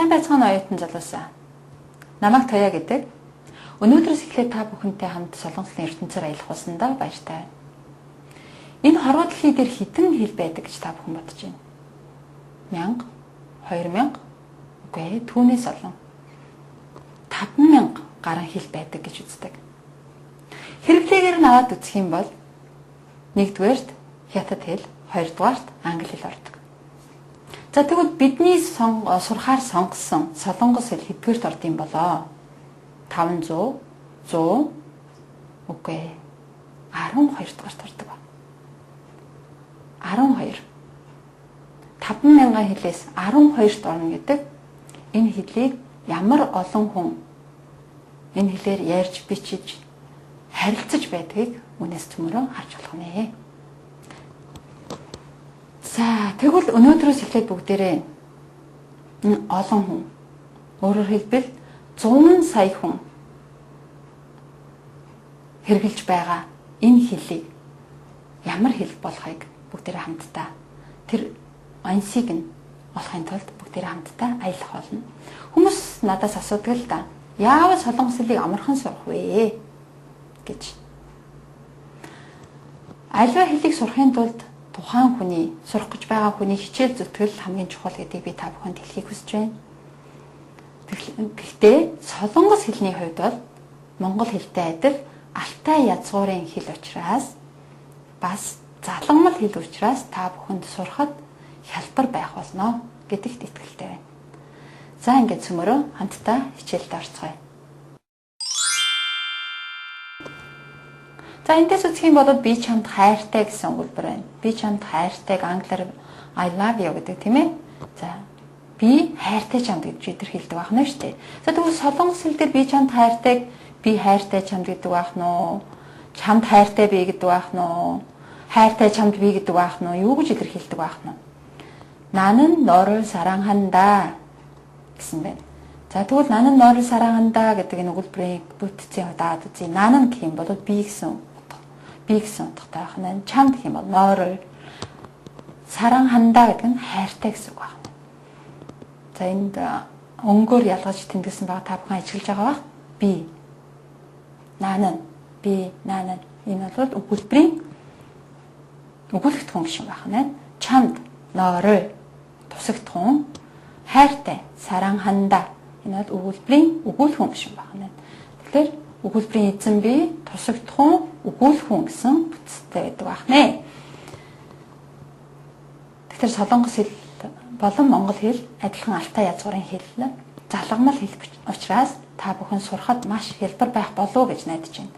Сайн байцгаана оюутан залуусаа. Намайг Тоя гэдэг. Өнөөдрөөс эхлээд та бүхэнтэй хамт солонгосын ертөнцөөр аялах болсондоо баяртай байна. Энэ хорвоо дэлхий дээр хитэн хил байдаг гэж та бүхэн бодож байна. 1000, 2000, үгүй түүнээс олон 5000 гаруй хил байдаг гэж үздэг. Хэрэглээгээр нь аваад үзэх юм бол нэгдүгээрт хятад хэл, хоёрдугаарт англи хэл ордог. За тэгвэл бидний сурахаар сонгосон солонгос хэл хэдвэрт орд юм болоо? 500, 100, үгүй 12 дугаарт ордог. 12. 5000 хэлээс 12-т орно гэдэг энэ хэлийг ямар олон хүн энэ хэлээр ярьж бичиж харилцаж байдгийг үнээс төмөрөө харж болох нэ. За тэгвэл өнөөдрөөс эхлээд бүгдээрээ олон хүн, өөрөөр хэлбэл 100 сая хүн хэрэгжилж байгаа энэ хэлийг ямар хэл болохыг бүгдээрээ хамтдаа тэр ансиг нь олохын тулд бүгдээрээ хамтдаа аялах болно. Хүмүүс надаас асуудаг л да. Яавал солонгос хэлийг амархан сурах вэ гэж. Аливаа хэлийг сурахын тулд тухайн хүний, сурах гэж байгаа хүний хичээл зүтгэл хамгийн чухал гэдгийг би та бүхэнд хэлхийг хүсэж байна. Гэхдээ солонгос хэлний хувьд бол монгол хэлтэй адил алтай язгуурын хэл учраас бас заламал хэл учраас та бүхэнд сурахад хялбар байх болно гэдэгт итгэлтэй байна. За ингээд цөмөрөө хамтдаа хичээлд орцгоё. За эндээс үзэх юм бол би чамд хайртай гэсэн өгүүлбэр байна. Би чамд хайртайг англиар I love you гэдэг тийм ээ. За би хайртай чамд гэж илэрхийлдэг байх нь шүү дээ. За тэгвэл солонгос хэл дээр би чамд хайртайг би хайртай чамд гэдэг байх нь уу? Чамд хайртай би гэдэг байх нь уу? Хайртай чамд би гэдэг байх нь уу? Юу гэж илэрхийлдэг байх нь? 나는 너를 사랑한다 гэсэн байна. За тэгвэл 나는 너를 사랑한다 гэдэг энэ өгүүлбэрийг бүтцийн удаад үзье. 나는 гэх юм бол би гэсэн утгатай байх нь. чамд гэх юм бол 너를 사랑한다 гэдэг нь хайртай гэсэн үг байна. За энд өнгөөр ялгаж тэмдэглэсэн байгаа та бүхэн ажиглаж байгаа ба. би 나는 энэ бол өгүүлбэрийн өгүүлэгдэхүүн гişүн байна. чамд 너를 тусагдхуун хайртай 사랑한다 энэ бол өгүүлбэрийн өгүүлбэрхүүн гişүн байна. Тэгэхээр өгүүлбэрийн эзэн би тусагдхуун өгүүлбэрхүүн гэсэн бүтцтэй байдаг байна. Тэгэхээр солонгос хэл болон монгол хэл адилхан алтай язгуурын хэл залагмал хэл учраас та бүхэн сурахад маш хялбар байх болов гэж найдаж байна.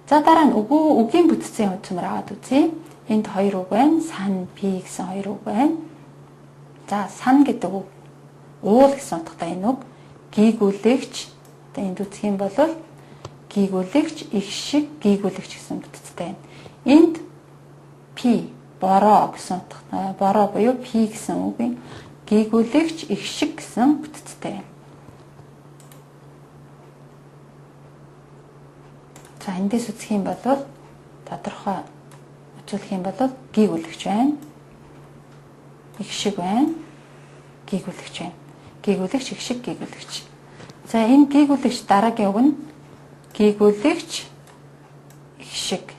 За дараа нь үгийн бүтцийн хөтөлмөр аваад үзье. Энд хоёр үг байна. 산, би гэсэн хоёр үг байна. За 산 гэдэг үг уул гэсэн утгатай энэ үг. Гийгүүлэгч. Одоо энд үзэх юм бол гийгүүлэгч, их шиг гийгүүлэгч гэсэн бүтцтэй байна. Энд пи, бороо гэсэн утгатай. Бороо буюу пи гэсэн үгийн гийгүүлэгч, их шиг гэсэн бүтцтэй байна. За эндээс үзэх юм бол тодорхой үзүүлэх юм бол гийгүүлэгч байна. Их шиг байна. Гийгүүлэгч байна. Гийгүүлэгч, их шиг гийгүүлэгч. За энэ гийгүүлэгч дараагийн үг нь гийгүүлэгч, их шиг.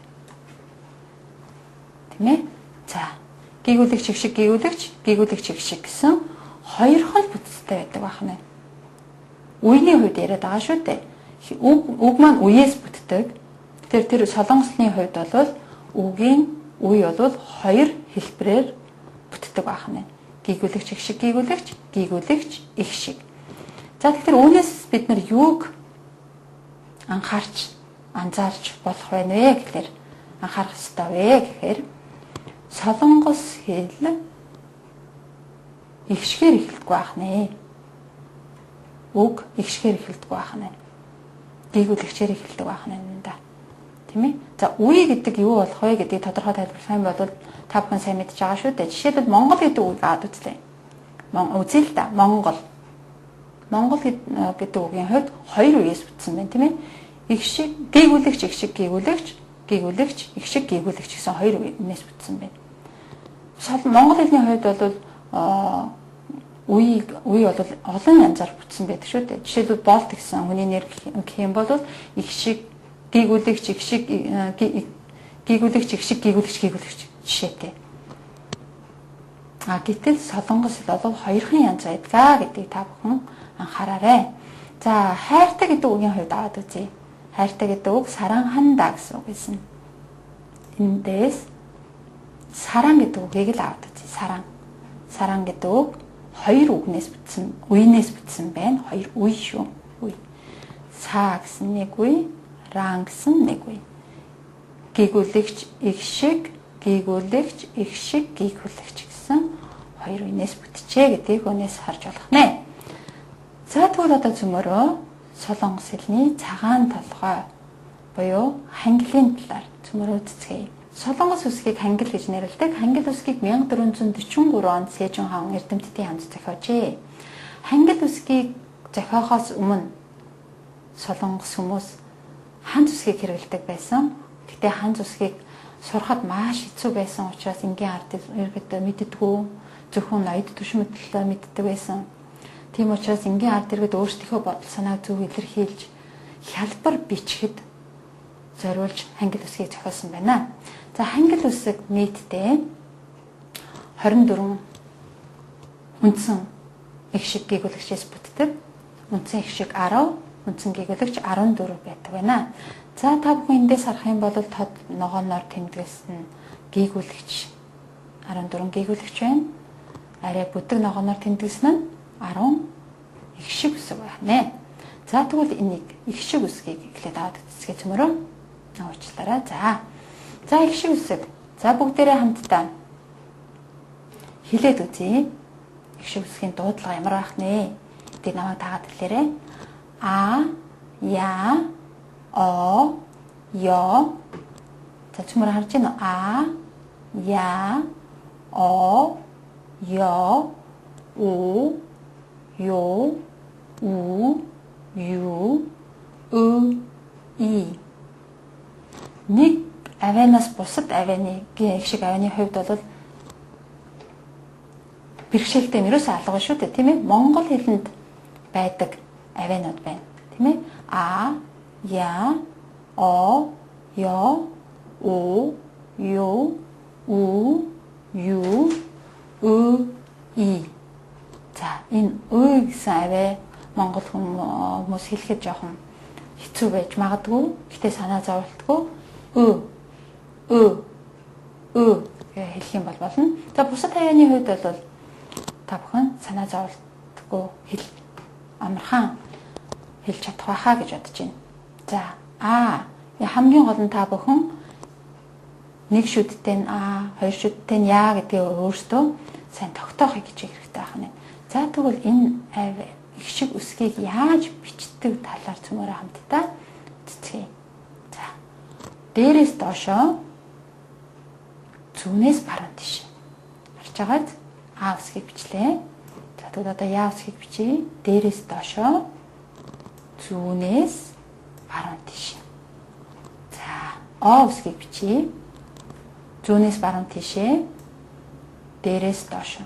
Тийм ээ? За гийгүүлэгч, их шиг гийгүүлэгч, их шиг гэсэн хоёр хол бүтцтэй байдаг байна. Үеийн хувьд яриад байгаа шүү дээ. Үг маань үеэс бүтдэг. Тэр солонгосны хувьд бол үгийн үе бол хоёр хэлбэрээр бүтдэг байна. Гийгүүлэгч, их шиг гийгүүлэгч, их шиг. За тэгэхээр үүнээс бид нар юуг анзаарч болох байна вэ гэхээр анхаарах ёстой вэ гэхээр солонгос хэл их шигээр эхэлдэг байна. Үг их шигээр эхэлдэг байна. Гийгүүлэгчээр эхэлдэг байна да. Тийм ээ. За үе гэдэг юу болох вэ гэдгийг тодорхой тайлбарлах юм бол та бүхэн сайн мэдж байгаа шүү дээ. Жишээлбэл монгол гэдэг үг аваад үзлээ. Үзье л да. Монгол гэдэг үгийн хувьд хоёр үеэс бүтсэн байна, тийм ээ. Их шиг гийгүүлэгч, их шиг гийгүүлэгч, их шиг гийгүүлэгч гэсэн хоёр үеэс бүтсэн байна. Монгол хэлний хувьд бол үе бол олон янзаар бүтсэн байдаг шүү дээ. Жишээлбэл болт гэсэн хүний нэр гэх юм бол их шиг гийгүүлэгч, их шиг гийгүүлэгч, их шиг гийгүүлэгч жишээтэй. Гэтэл солонгос бол хоёрхан янз байдгаа гэдгийг та бүхэн анхаараарай. За хайртай гэдэг үгийн хувьд аваад үзье. Хайртай гэдэг үг саранханда гэсэн үг байсан. Эндээс саран гэдэг үгийг л аваад үзье. Саран гэдэг үг хоёр үгнээс бүтсэн, үеийнээс бүтсэн байна. Хоёр үе шүү. Үе. Са гэсэн нэг үе, ран гэсэн нэг үе. Гийгүүлэгч, их шиг, гийгүүлэгч, их шиг, гийгүүлэгч гэсэн хоёр үеийнээс бүтчээ гэдгийг өнөөс харж болох нэ. За тэгвэл одоо цөмөрөө солонгос хэлний цагаан толгой буюу хангилын талаар цөмөрөө үзцгээе. Солонгос үсгийг хангил гэж нэрлэдэг. Хангил үсгийг 1443 онд Сэжун хаан эрдэмтдийн хамт зохиожээ. Хангил үсгийг зохиохоос өмнө солонгос хүмүүс ханц үсгийг хэрэглэдэг байсан. Гэтэ ханц үсгийг сурахад маш хэцүү байсан учраас энгийн ард иргэд мэддэггүй, зөвхөн ноёд төшмөдлөө мэддэг байсан. Тийм учраас энгийн ард иргэд өөрсдийнхөө бодол санааг зөв илэрхийлж хялбар бичгэд зориулж хангил үсгийг зохиосон байна. За хангил үсэг нийтдээ 24 үндсэн их шиг гийгүүлэгчээс бүтдэг. Үндсэн их шиг 10, үндсэн гийгүүлэгч 14 байдаг байна. За та бүхэн эндээс харах юм бол тод ногооноор тэмдгсэн гийгүүлэгч 14 гийгүүлэгч байна. Арай бүдэг ногооноор тэмдгсэн нь 10 их шиг үсэг байна. За тэгвэл энийг их шиг үсгийг эхлээд аваад үзье цөмөрөө. Уучлаарай. За их шиг үсэг. За бүгдээрээ хамтдаа хэлээд үзье. Их шиг үсгийн дуудлага ямар байх нэ? Эдийг намайг дагаад хэлээрэй. А, я, о, ё. За цөмөр харж байна уу? А, я, о, ё, у, ё, у, ю, и. Нэг авианаас бусад авианы их шиг авианы хувьд бол бэрхшээлтэй нэрөөсөө алга шүү дээ, тийм ээ? Монгол хэлэнд байдаг авианууд байна, тийм ээ? А, я, о, ё, у, ю, и. За энэ үй гэсэн авиа монгол хүмүүс хэлэхэд жоохон хэцүү байж магадгүй. Гэтэ санаа зовлтгүй. Хэлэх юм бол болно. За бусад авианы хувьд бол та бүхэн санаа зовлтгүй амархан хэлж чадах байхаа гэж бодож байна. За хамгийн гол нь та бүхэн нэг шүдтэй нь хоёр шүдтэй нь яа гэдгийг өөртөө сайн тогтоохыг хичээх хэрэгтэй байна. За тэгвэл энэ их шиг үсгийг яаж бичдэг талаар цөмөрөө хамтдаа үзье. За дээрээс доошоо зүүнээс баруун тийш харж байгаад А үсгийг бичлээ. За тэгвэл одоо яа үсгийг бичье. Дээрээс доошоо зүүнээс баруун тийш. За О үсгийг бичье. Зүүнээс баруун тийшээ. Дээрээс доошоо.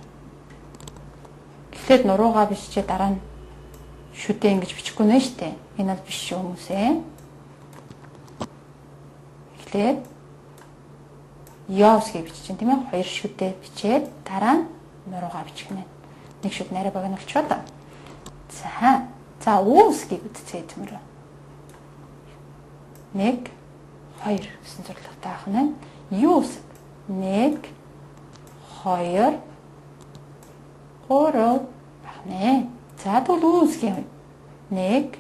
Эхлээд нуруугаа биччихээ дараа нь шүдээ ингэж бичихгүй нэ штэ. Энэ бол биш шүү хүмүүсээ. Эхлээд Яа үсгийг бичиж чинь тийм ээ. Хоёр шүдээ бичээд дараа нь нуруугаа бичих нэ. Нэг шүд нарай богинолчоод. За уу үсгийг үтцээ төмөрөө. 1 2 гэсэн зорилготой авах нь. Юу үсэг? 1 2 3 байна. За тэгвэл үү үсгийн 1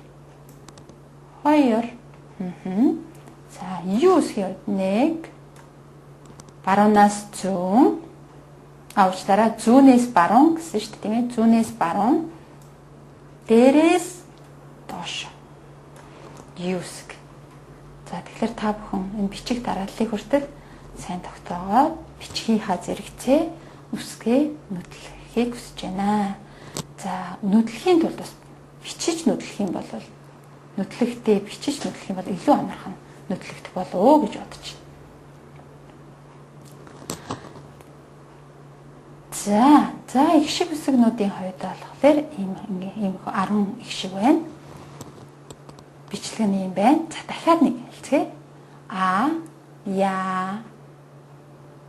2 За юу үсгийн 1 баруунаас зүүн уучлаарай зүүнээс баруун гэсэн шүү дээ тийм ээ. Зүүнээс баруун дээрээс доош. Юу үсэг. За тэгэхээр та бүхэн энэ бичих дарааллыг хүртэл сайн тогтоогоод бичгийнхаа зэрэгцээ үсгээ нүдлэхийг хүсэж байна. За нүдлэхийн тулд бас бичиж нүдлэх юм бол нүдлэхдээ бичиж нүдлэх юм бол илүү амархан нүдлэгдэх болов гэж бодож байна. За их шиг үсгнүүдийн хувьд болохоор ийм 10 их шиг байна. Бичлэг нь юм байна. За дахиад нэг хэлцгээе. А, я,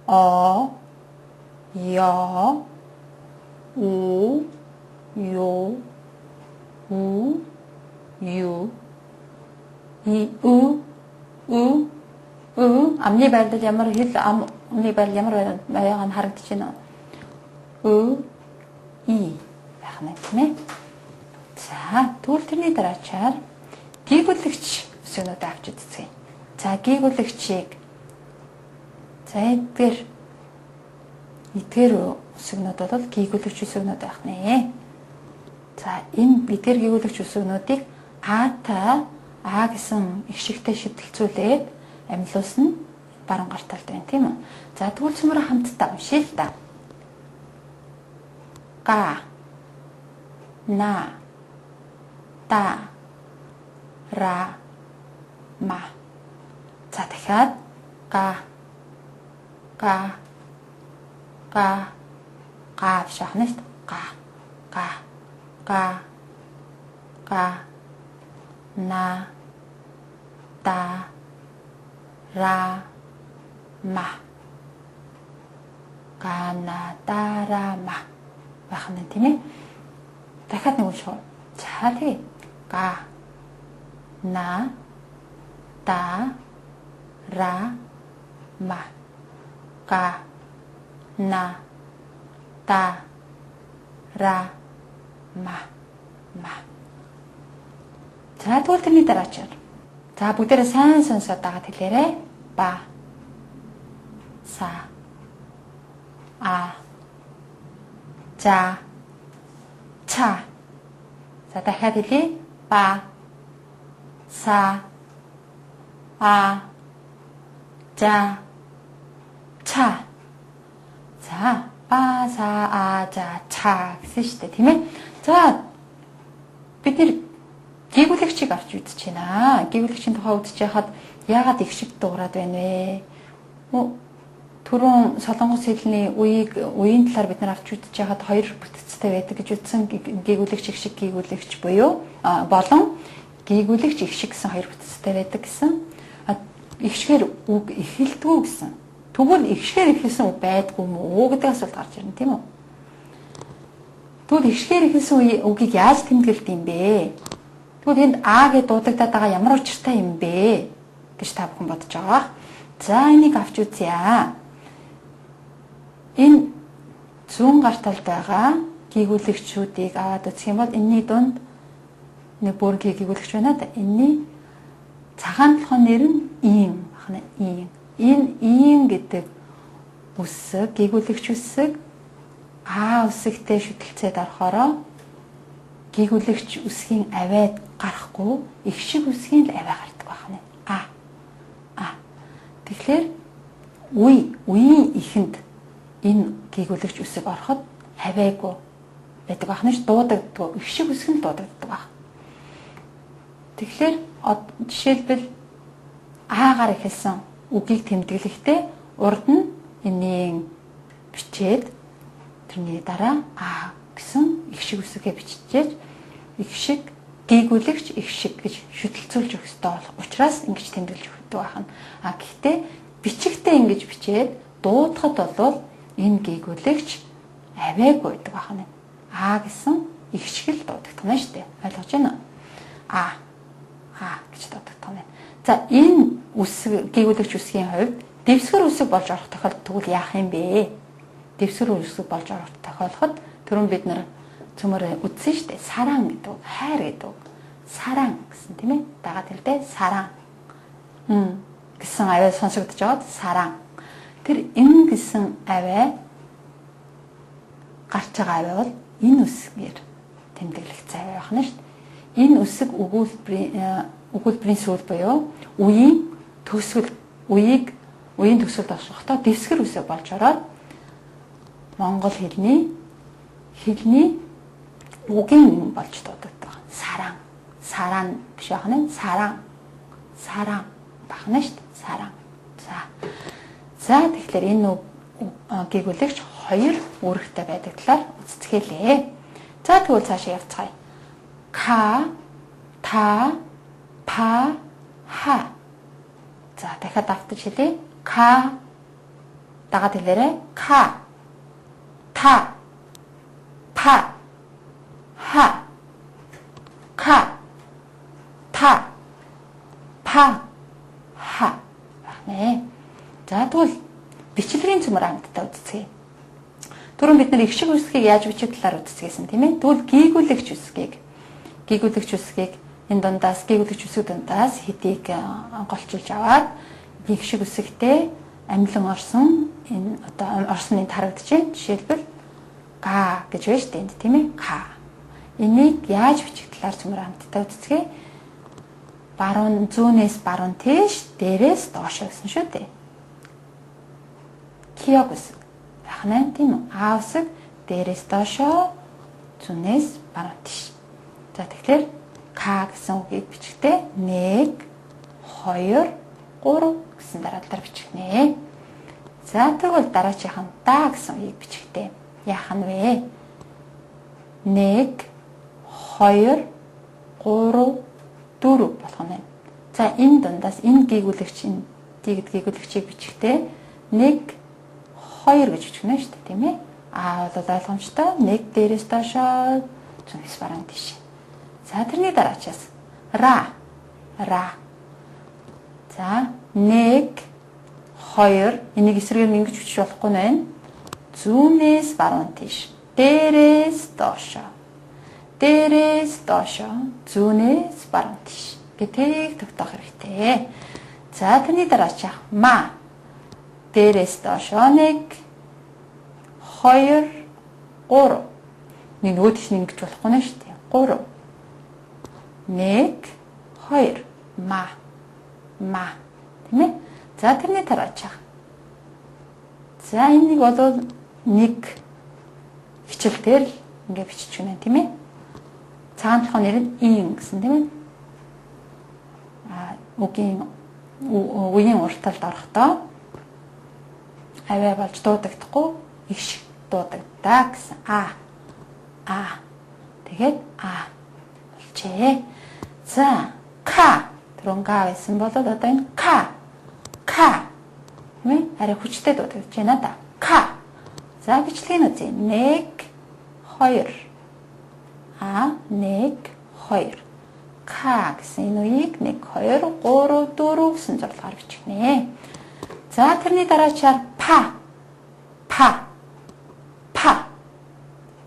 о, ё, у, ю, ю, и, у. Амны байдлал ямар хэл амны байдал ямар байгааг нь харагдаж байна. И байх нь тийм ээ. За тэгвэл тэрний дараачаар гийгүүлэгч үсгнүүд авч үзье. За гийгүүлэгчийг эдгээр үсгнүүд бол гийгүүлэгч үсгнүүд байх нэ. За энэ эдгээр гийгүүлэгч үсгнүүдийг а гэсэн их шигтэй шидэлцүүлээд амьлуулсан баруун гар талд байна тийм үү. За тэгвэл цөмөр хамтдаа уншия л да. Га, на, та, ра, ма. За дахиад га биш ахна шүү дээ. Га, на, та, ра, ма. Га, на, та, ра, ма. Байх нь тийм ээ. Дахиад нэг уншаа. За тэгээ. Га, на, та, ра, ма. Га, на, та, ра, ма. За тэгвэл тэрний дараачаар. За бүгдээрээ сайн сонсоод дагаад хэлээрэй. Ба, са, а, за, ца. За дахиад хэлье. Ба, са, а, за, ца. За ба, са, а, за, ца гэсэн шүү дээ тийм ээ. За бид нэр гийгүүлэгчийг авч үзэж байна. Гийгүүлэгчийн тухай үзэж яхад яагаад их шиг дуурайд байна вэ? Түрүүн Солонгос хэлний үеийн талаар бид нар авч үзэж яхад хоёр бүтцтэй байдаг гэж үзсэн. Гийгүүлэгч их шиг гийгүүлэгч буюу болон гийгүүлэгч их шиг гэсэн хоёр бүтцтэй байдаг гэсэн. Их шигээр үг эхэлдэггүй гэсэн. Тэгвэл их шигээр эхэлсэн үг байдгүй мүү гэдэг асуулт гарч ирнэ тийм үү? Тэгвэл их шигээр эхэлсэн үгийг яаж тэмдэглэдэг юм бэ? Тэгвэл энд а гэж дуудагдаад байгаа ямар учиртай юм бэ гэж та бүхэн бодож байгаа. За энийг авч үзье. Энэ зүүн гар талд байгаа гийгүүлэгчүүдийг аваад үзэх юм бол энэний дунд нэг бүр гийгүүлэгч байна да. Энэний цагаан толгойн нэр нь ийн байна. Энэ ийн гэдэг үсэг гийгүүлэгч үсэг а үсэгтэй шүтэлцээд орохороо гийгүүлэгч үсгийн авиад гарахгүй их шиг үсгийн л авиа гардаг байна. Тэгэхээр үеийн ихэнд энэ гийгүүлэгч үсэг ороход авиагүй байдаг байна ш дуудагддаг их шиг үсэг нь дуудагддаг байна. Тэгэхээр жишээлбэл аагаар эхэлсэн үгийг тэмдэглэхдээ урд нь энийг бичээд тэрний дараа а гэсэн их шиг үсгээ биччихээж их шиг гийгүүлэгч их шиг гэж шүтэлцүүлж өгөх ёстой болох учраас ингэж тэмдэглэж өгдөг байна. Гэхдээ бичигтээ ингэж бичээд дуудахад бол энэ гийгүүлэгч авиагүй байдаг байна. А гэсэн их шиг л дуудагдах нь шүү дээ. Ойлгож байна уу? Гэж дуудагдах нь. За энэ үсэг гийгүүлэгч үсгийн хувьд дэвсгэр үсэг болж орох тохиолдолд тэгвэл яах юм бэ? Дэвсгэр үсэг болж орох тохиолдоход түрүүн бид нар цөмөр үтсэн шүү дээ. Саран гэдэг үг, хайр гэдэг үг. Саран гэсэн тийм ээ. Дагаад хэлдэ саран. Гэсэн авиа сонсогдож байгаад саран. Тэр энэ гэсэн авиа гарч байгаа авиа бол энэ үсгээр тэмдэглэгдсэн авиа байна шүү дээ. Энэ үсэг өгүүлбэрийн сүүл буюу үеийн төгсгөл оршихдоо дэвсгэр үсэг болж ороод монгол хэлний үгийн болж дуудагддаг. Саран биш байна. Саран байна шүү дээ. Саран. За тэгэхээр энэ гийгүүлэгч 2 үүрэгтэй байдаг талаар үздэсгэлээ. За тэгвэл цаашаа явцгаая. Ка, та, па, ха. За дахиад давтаж хэлье. Ка, дагаад хэлээрэй. Ка, та, па, ха. Ка, та, па, ха. Байна. За тэгвэл бичлэгийн цөмөр хамтдаа үзцгээе. Түрүүн бид нар их шиг үсгийг яаж бичих талаар үзсэн тийм ээ. Тэгвэл гийгүүлэгч үсгийг энэ дундаас гийгүүлэгч үсэг дундаас хэдийг голчилж аваад их шиг үсэгтэй амилан орсон энэ одоо орсны тарагдж байна. Жишээлбэл га гэж байна шүү дээ энд тийм ээ. Ка. Энийг яаж бичих талаар цөмөр хамтдаа үзцгээе. Баруун зүүнээс баруун тийш, дээрээс доош гэсэн шүү дээ. Киог үсэг. Яхнаа тийм үү? А үсэг дээрээс доошоо, зүүнээс баруун тийш. За тэгэхээр К гэсэн үгийг бичихтэй 1 2 3 гэсэн дараалалаар бичихнэ. За тэгвэл дараачихын да гэсэн үгийг бичихтэй. Яах нь вэ? 1 2 3 4 болох нь. За энэ дундаас энэ гийгүүлэгчийн гийгүүлэгчийг бичихтэй 1 2 гэж бичгэнэ шүү дээ тийм ээ. А бол ойлгомжтой 1 дээрээс доошоо зүүнээс баруун тийш. За тэрний дараачаас ра. За 1 2 энийг эсрэгээр ингэж бичиж болохгүй нэ. Зүүнээс баруун тийш. Дээрээс доошоо. Зүүнээс баруун тийш. Гэтийг тогтоох хэрэгтэй. За тэрний дараачаа ма. Дээрээс доошоо 1 2 3. Нэг нөгөө тийш ингэж болохгүй нэ шүү дээ. 3 1 2 ма тийм ээ. За тэрний дараачаа. За энийг бол нэг хичээлээр ингээ бичиж гэнэ тийм ээ. Цаанахын нэр нь ин гэсэн тийм ээ. Үгийн урталд орохдоо аваа болж дуудагдахгүй их шиг дуудагдаа гэсэн. Тэгээд болчээ. За ка түрүүн га байсан бол одоо энэ ка тийм ээ. Арай хүчтэй дуудагдаж байна да. Ка. За бичлэгийн үзье. 1 2 1 2 К гэсэн энэ үеийг 1 2 3 4 гэсэн зурлаар бичихнэ. За тэрний дараачаар па.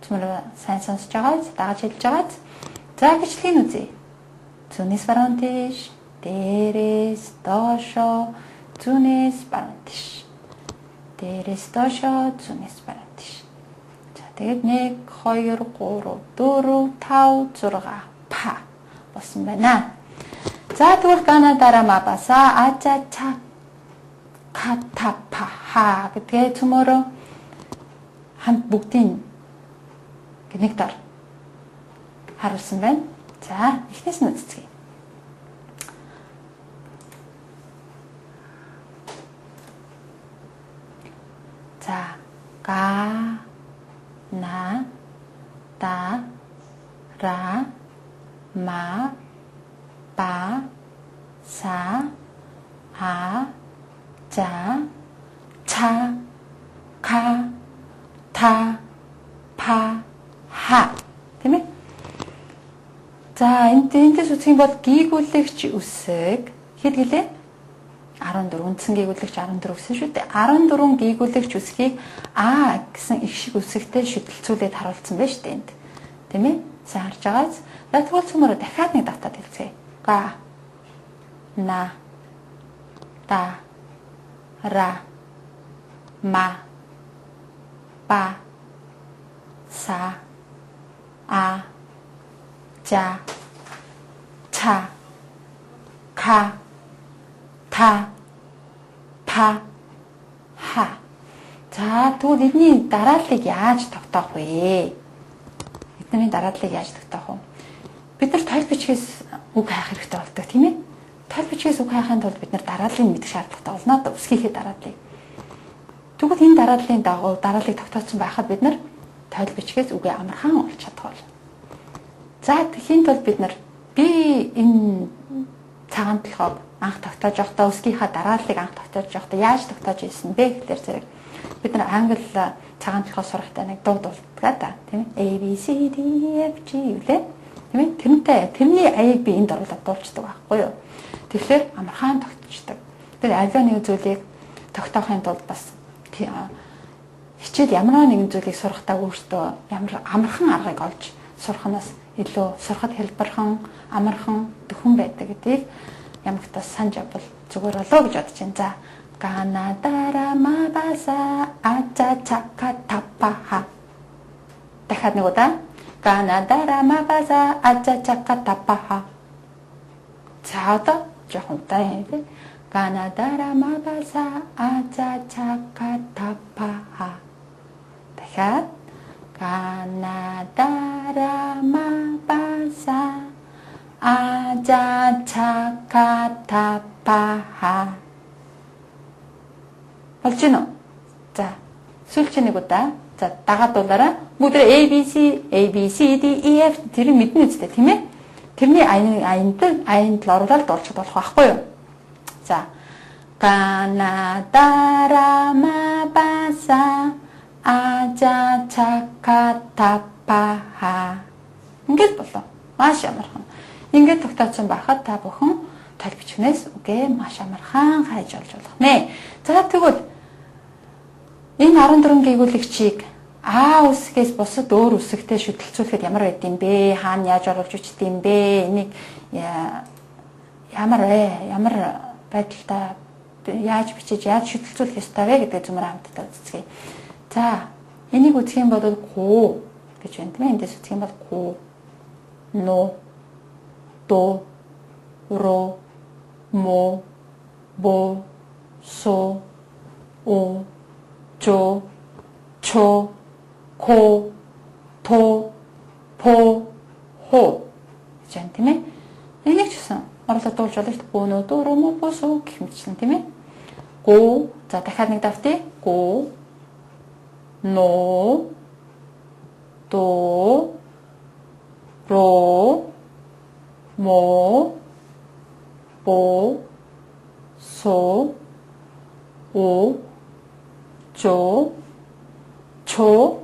Түмэр сайн сонсож байгаа, дааж хэлж байгаа. За бичлэгийн үзье. Зүүнээс баруун тийш, дээрээс доошоо, зүүнээс баруун тийш. Дээрээс доошоо, зүүнээс баруун тийш. За тэгээд 1 2 3 4 5 6 па болсон байна. За тэгвэл Канадараа мабаса ачача катапаха гэдэг төмөрөө хамт бүгдийн нэг дор харуулсан байна. За эхнээс нь үзье. За га на да ра ма ба са а за 차 ка та па ха тийм ээ. За эндээс үсгийн бол гийгүүлэгч үсэг хэд гэлээ 14 үндсэн гийгүүлэгч 14 гэсэн шүү дээ. 14 гийгүүлэгч үсгийг а гэсэн их шиг үсэгтэй шүтэлцүүлээд харуулсан байна шүү дээ энд. Тийм ээ. Сайн харж байгааз. За тэгвэл цөмөрө дахиад нэг давтаад хэлцгээе. Га на да ра ма ба са а за 차 ка та па ха. За тэгвэл эдний дарааллыг яаж тогтоох вэ? Эдний дарааллыг яаж тогтоох вэ? Бид нар тойл бичгээс үг хайх хэрэгтэй болдог тийм ээ. Тойл бичгээс үг хайхын тулд бид нар дарааллыг мэдэх шаардлагатай болно. Одоо үсгийнхээ дарааллыг. Тэгвэл энэ дарааллын дагуу дарааллыг тогтоосон байхад бид нар тойл бичгээс үгээ амархан олж чадах бол. За тэхийн тулд бид нар би энэ цагаан толгойг анх тогтоож явахдаа өсгийнхаа дарааллыг анх тогтоож явахдаа яаж тогтоож ирсэн бэ гэхээр зэрэг бид нар англи цагаан толгой сурахтаа нэг дуу дуулдаг да тийм ээ A B C D E F G үлээ тийм ээ тэрний аяыг би энд оруулаад дуулцдаг байхгүй юу. Тэгэхээр амархан тогтчихдаг. Тэр аливаа нэг зүйлийг тогтоохын тулд бас хичээл ямар нэгэн зүйлийг сурахтаа өөртөө ямар амархан аргыг олж сурахнаас илүү сурахад хэлбэрхэн амархан дөхөн байдаг гэдгийг ямагтаас санаж авбал зүгээр болоо гэж бодож байна. За Канадара мабаса ача чака тапаха. Дахиад нэг удаа. Канадара мабаса ача чака тапаха. За одоо жоохон удаан юм. Канадара мабаса ача чака тапаха. Дахиад Канадара мабаса ача чака тапаха. Болж гинэ үү? За, сүүлчийн нэг удаа. За, дагаад дуулаараа. Бүгд A B C D E F тэрийг мэднэ үстэй, тийм ээ? Тэрний аянд л оруулаад дуулчихад болох байхгүй юу? За. Канадара мабаса ача чака тапаха. Ингээд болов. Маш амархан. Ингээд тогтоосон байхад та бүхэн тойл бичгнээс үгээ маш амархан хайж олж болох нэ. За тэгвэл энэ 14 гээгүүлэгчийг А үсгээс бусад өөр үсэгтэй шүтэлцүүлэхэд ямар байд юм бэ? Хаана яаж оруулж үчт юм бэ? Энийг ямар байдалтай яаж бичиж яаж шүтэлцүүлэх ёстой вэ гэдэг зумаар хамтдаа үзье. За, энийг үзэх юм бол гоо гэж байна тийм ээ. Эндээс үзэх юм бол гоо, но, до, ро, мо, бо, со, о, чо, чо, ко, то, по, хо гэж байна тийм ээ. Энийг ч гэсэн орлоод дуулж болно шүү дээ. Боноо, доро, мо, бо, со гэх мэтчлэн тийм ээ. Го, за дахиад нэг давтъя. Го, но, до, ро, мо, бо, со, о, чо, чо,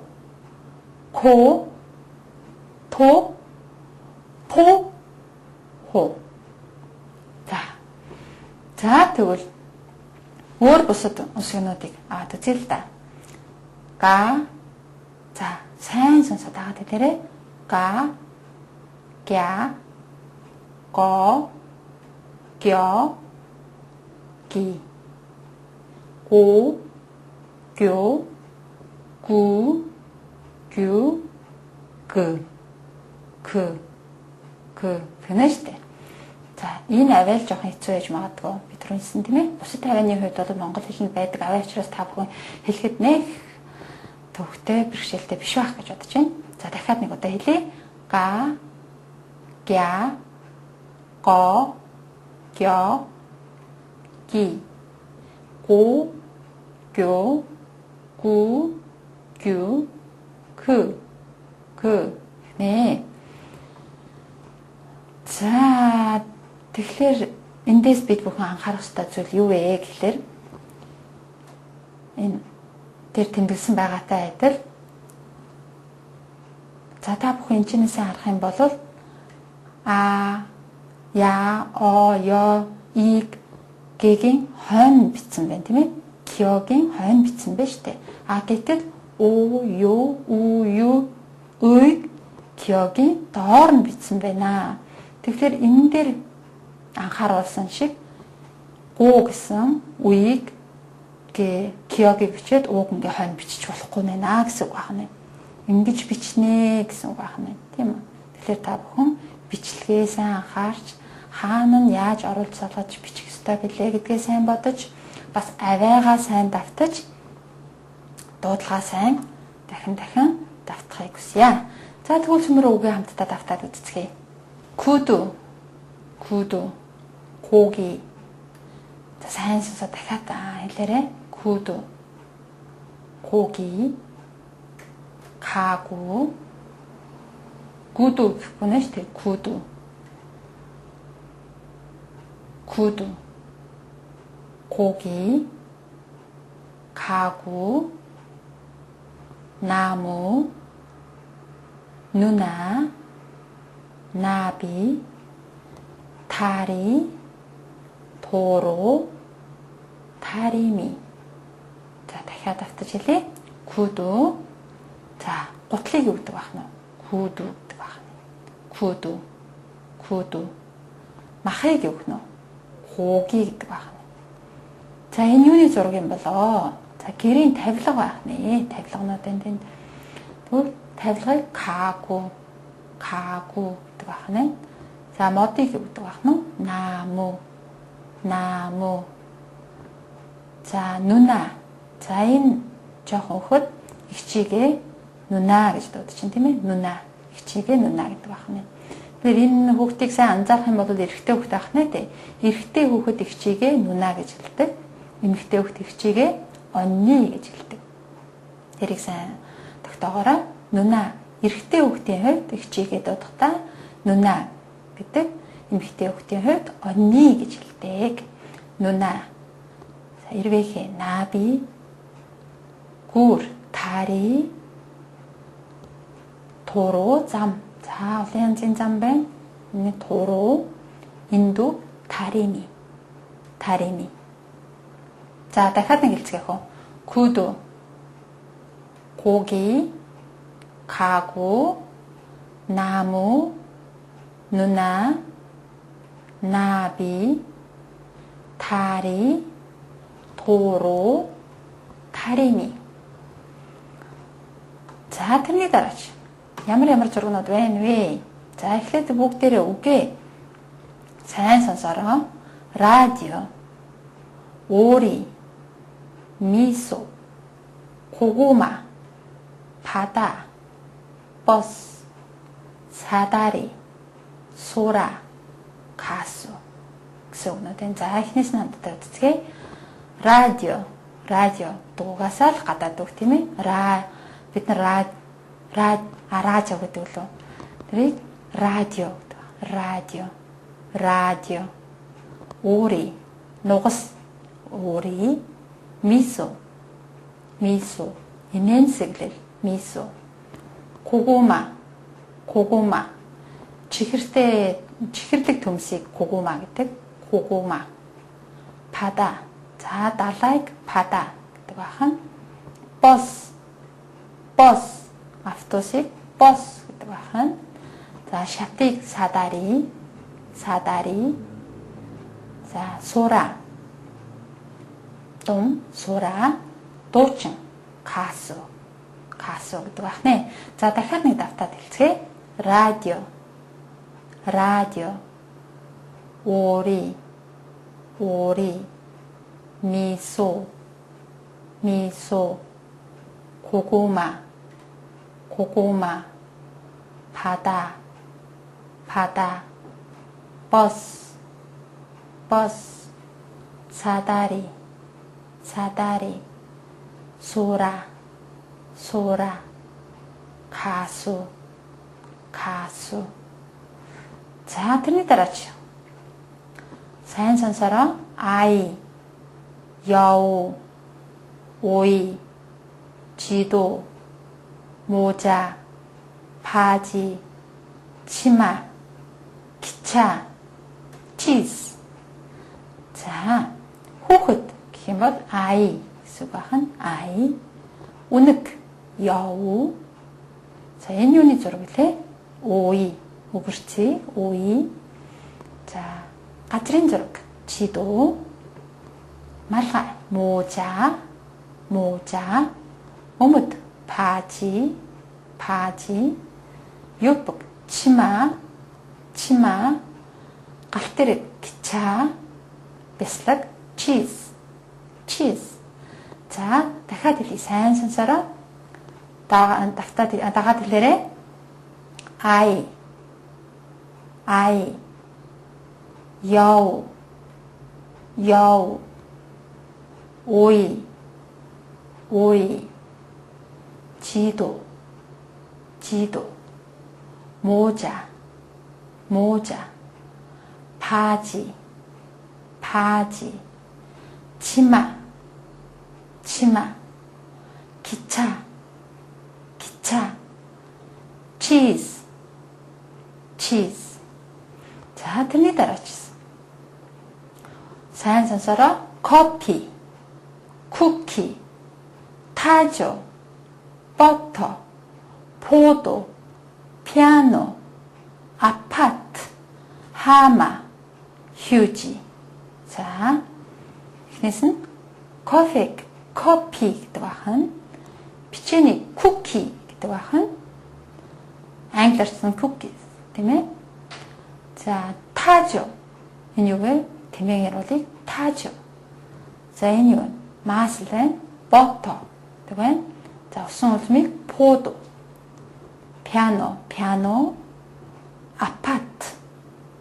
ко, то, по, хо. За тэгвэл өөр бусад үсгэнүүдийг аваад үзье л да. Га. За сайн сонсоод байгаа тэрэ. Га, гя, го, гё, ги. Го, гё, гу, гю, г. К. Гэнэ штэ. За энэ авиал жоохон хэцүү байж магадгүй бид түрүүнсэн тийм ээ. Бусад авианы хувьд бол монгол хэлэнд байдаг авиа учраас та бүхэн хэлэхэд нэг төвхтэй бэрхшээлтэй биш байх гэж бодож байна. За дахиад нэг удаа хэлье. Га, гя, го, гё, ги. Го, гё, гу, гю, к. Нэ. За тэгэхээр эндээс бид бүхэн анхаарах ёстой зүйл юу вэ гэхээр энэ тэр тэмдэглэсэн байгаатай адил. За та бүхэн энэ чинээсээ харах юм бол а, я, о, ё, иг, гийн хойно бичсэн байна тийм ээ. Кёгийн хойно бичсэн байна шүү дээ. А гэтэл о, ё, у, ю, ыг кёгийн доор нь бичсэн байна. Тэгэхээр энэ дээр анхааруулсан шиг гу гэсэн үеийг кёгийг бичээд ууг ингээ хойно бичиж болохгүй нэ гэсэн үг байна. Ингэж бичнэ гэсэн үг байна. Тийм үү? Тэгэхээр та бүхэн бичлэгээ сайн анхаарч хаана нь яаж оруулж салгаж бичих ёстой билээ гэдгээ сайн бодож бас авиагаа сайн давтаж дуудлагаа сайн дахин давтахыг хүсье. За тэгвэл цөмөр үгээ хамтдаа давтаад үзцгээе. Куду, 고기. 자, сайн сонсоод дахиад хэлээрэй. Куду, 고기, 가구, 구두 보내시대. 구두, 구두, 고기, 가구, 나무, 누나, 나비, 다리, 도로, 다리미. За дахиад автажлээ. 구두. За гутлыг юу гэдэг баах нь? Гүдүү гэдэг баах нь. Гүдүү. Гүдүү. Махыг юу гэх нь? Хууги гэдэг баах нь. За энэ юуны зураг юм болоо? За гэрийн тавилга байх нэ. Тавилгануудын тэнд тавилгыг кагу гэдэг баах нь. За модыг юу гэдэг баах нь? Нааму. За нүна. За энэ жоохон хөхөд ихчигээ нүна гэж дуудаж чинь тийм ээ. Нүна. Ихчигээ нүна гэдэг баах нь. Тэгэхээр энэ хүүхдийг сайн анзаарах юм бол эрэгтэй хүүхд байх нэ тий. Эрэгтэй хүүхэд ихчигээ нүна гэж хэлдэг. Эмэгтэй хүүхд ихчигээ онни гэж хэлдэг. Тэрийг сайн тогтоогоорой. Нүна. Эрэгтэй хүүхдийн хувьд ихчигээ дуудахтаа нүна гэдэг. Эмэгтэй хүүхдийн хувьд онни гэж хэлдэг. Нүна. За эрвэхэ наби, гүр, тари, 도로, зам. За олон янзын зам байна. Энэ 도로, 인도, 다리미. За дахиад нэг хэлцгээх үү. 구두, 고기, 가구, 나무, 누나, 나비, 다리, 도로, 다리미. За тэрний дараач. Ямар зургууд байна вэ? За эхлээд бүгдээрээ үгээ сайн сонсороо. радио, 오리, 미소, 고구마, 바다, 버스, 사다리, 소라, 가수. гэсэн үгнүүдэн. За эхнээс нь хамтдаа үзье. радио дугасаал гадаад үг тийм ээ. Бид нар радио гэдэг лөө. Тэрийг радио гэдэг. Радио. 오리, нугас, 오리, 미소, имэнсэглэл, 미소, 고구마, чихэрлэг төмсийг 고구마 гэдэг. 고구마, 바다, за далайг 바다 гэдэг бахан. 버스, автобусыг 버스 гэдэг бахан. За шатыг 사다리. За 소라, дуучин, 가수 гэдэг бахнэ. За дахиад нэг давтаад хэлцгээе. радио, 오리, 미소, 고구마, 바다, 버스, 사다리, 소라, 가수. 자, тэрний дараач. сайн сонсороо. 아이, 여우, 오이, 지도, 모자, 바지, 치마, 기차, 치즈. 자, 호흡 гэх юм бол 아이 гэсэн бахан. 아이, үнэг, 여우. 자, энэ юуны зураг лээ? 오이, өвөрций, 오이. 자, газрын зураг. 지도, 말가, 모자, 옷, 바지, 요복, 치마, 갈대릭, 기차, бяцлаг, 치즈. 자, дахиад хэлье. сайн сонсороо. дагаад хэлээрэй. 아이, 여우, 오이, 지도, 지도. 모자, 모자. 바지, 바지. 치마, 치마. 기차, 기차. 치즈, 치즈. 자, 등에 따라주세요. 사연 순서로 커피, 쿠키, 타조, 버터, 포도, 피아노, 아파트, 하마, 휴지. 자, 이것은 커피 기도 한, 피치니 쿠키 기도 한, англи-сан 쿠키 때문에 자, 타조. энэ юу вэ? Тэмээн яриулыг таажо. За энэ юу вэ? Маслен бото. Тэг байна. За усан улмыг подо. Пиано, пиано. Апат.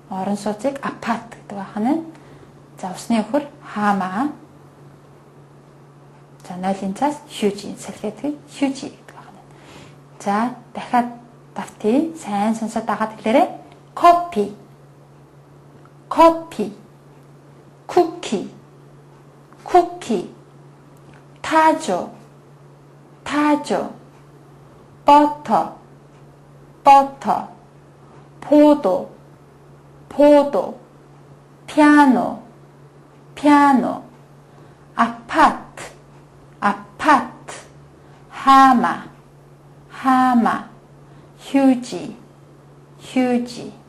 Орон сууцыг апат гэдэг байна. За усны өхөр хаама. За 0-ын цаас 휴지. салфетыг 휴지 гэдэг байна. За дахиад давтъя. сайн сонсоод дагаад хэлээрэй. 커피. 커피, 쿠키, 쿠키, 타조, 타조, 버터, 버터, 포도, 포도, 피아노, 피아노, 아파트, 아파트, 하마, 하마, 휴지, 휴지.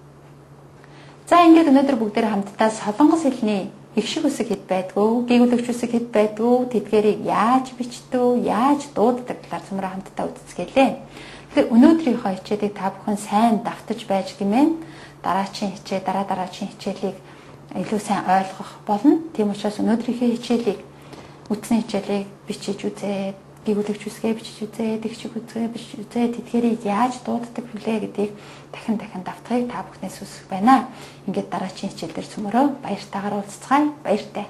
За ингээд өнөөдөр бүгдээрээ хамтдаа солонгос хэлний их шиг үсэг хэд байдгүй, гэгүүлэгч үсэг хэд байдгүй, тэдгээрийг яаж бичдэг, яаж дууддаг талаар цөмрө хамтдаа үздэсгэлээ. Тэгэхээр өнөөдрийнхөө хичээлийг та бүхэн сайн давтаж байж гэмээр дараачийн хичээлийг илүү сайн ойлгох болно. Тийм учраас өнөөдрийнхээ хичээлийг үтсний хичээлийг бичиж үзээд, гэгүүлэгч үсгээ бичиж үзээд, их шиг үсгээ бичиж үзээд, тэдгээрийг яаж дууддаг вүлээ гэдгийг дахин давтахыг та бүхнээс хүсэх байна. Ингээд дараачийн хичээлээр цөмөрөө баяртайгаар уулзцгаая. Баяртай.